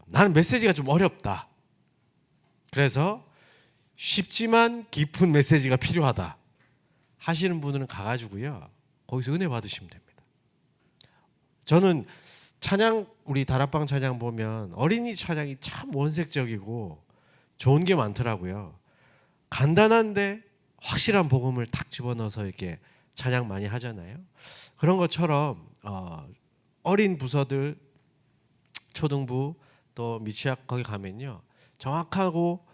나는 메시지가 좀 어렵다. 그래서 쉽지만 깊은 메시지가 필요하다 하시는 분들은 가가지고요. 거기서 은혜 받으시면 됩니다. 저는 찬양 우리 다락방 찬양 보면 어린이 찬양이 참 원색적이고 좋은 게 많더라고요. 간단한데 확실한 복음을 탁 집어넣어서 이렇게 찬양 많이 하잖아요. 그런 것처럼 어린 부서들 초등부 또 미취학 거기 가면요. 정확하고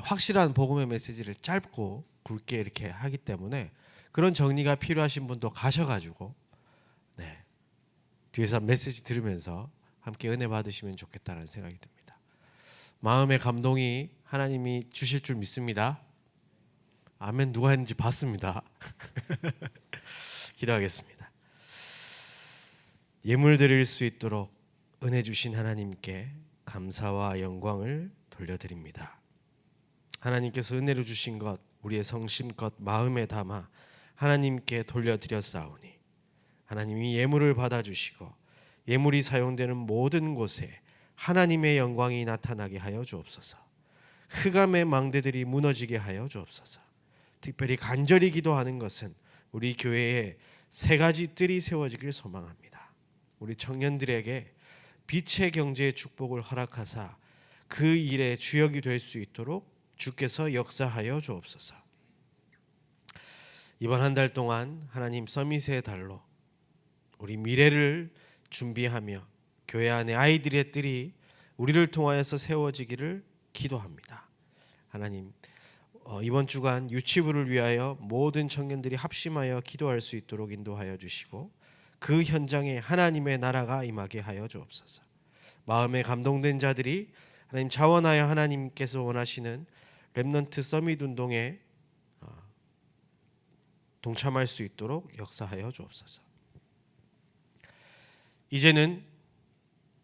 확실한 복음의 메시지를 짧고 굵게 이렇게 하기 때문에 그런 정리가 필요하신 분도 가셔가지고 뒤에서 메시지 들으면서 함께 은혜 받으시면 좋겠다는 생각이 듭니다. 마음의 감동이 하나님이 주실 줄 믿습니다. 아멘. 누가 했는지 봤습니다. 기도하겠습니다. 예물 드릴 수 있도록 은혜 주신 하나님께 감사와 영광을 돌려드립니다. 하나님께서 은혜로 주신 것 우리의 성심껏 마음에 담아 하나님께 돌려드렸사오니 하나님이 예물을 받아주시고 예물이 사용되는 모든 곳에 하나님의 영광이 나타나게 하여 주옵소서. 흑암의 망대들이 무너지게 하여 주옵소서. 특별히 간절히 기도하는 것은 우리 교회에 세 가지 뜰이 세워지길 소망합니다. 우리 청년들에게 빛의 경제의 축복을 허락하사 그 일의 주역이 될 수 있도록 주께서 역사하여 주옵소서. 이번 한 달 동안 하나님 서밋의 달로 우리 미래를 준비하며 교회 안에 아이들의 뜰이 우리를 통하여서 세워지기를 기도합니다. 하나님 이번 주간 유치부를 위하여 모든 청년들이 합심하여 기도할 수 있도록 인도하여 주시고 그 현장에 하나님의 나라가 임하게 하여 주옵소서. 마음에 감동된 자들이 하나님 자원하여 하나님께서 원하시는 렘넌트 서밋 운동에 동참할 수 있도록 역사하여 주옵소서. 이제는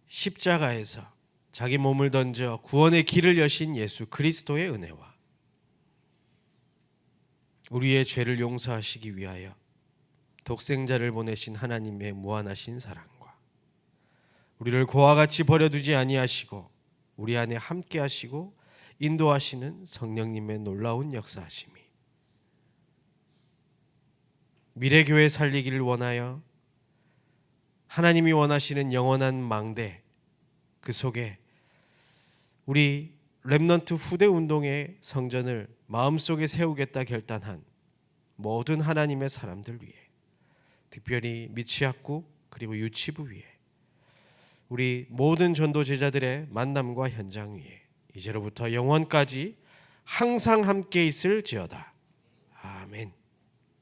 십자가에서 자기 몸을 던져 구원의 길을 여신 예수 그리스도의 은혜와 우리의 죄를 용서하시기 위하여 독생자를 보내신 하나님의 무한하신 사랑과 우리를 고와 같이 버려두지 아니하시고 우리 안에 함께 하시고 인도하시는 성령님의 놀라운 역사하심이 미래교회 살리기를 원하여 하나님이 원하시는 영원한 망대 그 속에 우리 렘넌트 후대 운동의 성전을 마음속에 세우겠다 결단한 모든 하나님의 사람들 위해 특별히 미취학구 그리고 유치부 위에 우리 모든 전도 제자들의 만남과 현장 위에 이제로부터 영원까지 항상 함께 있을지어다. 아멘.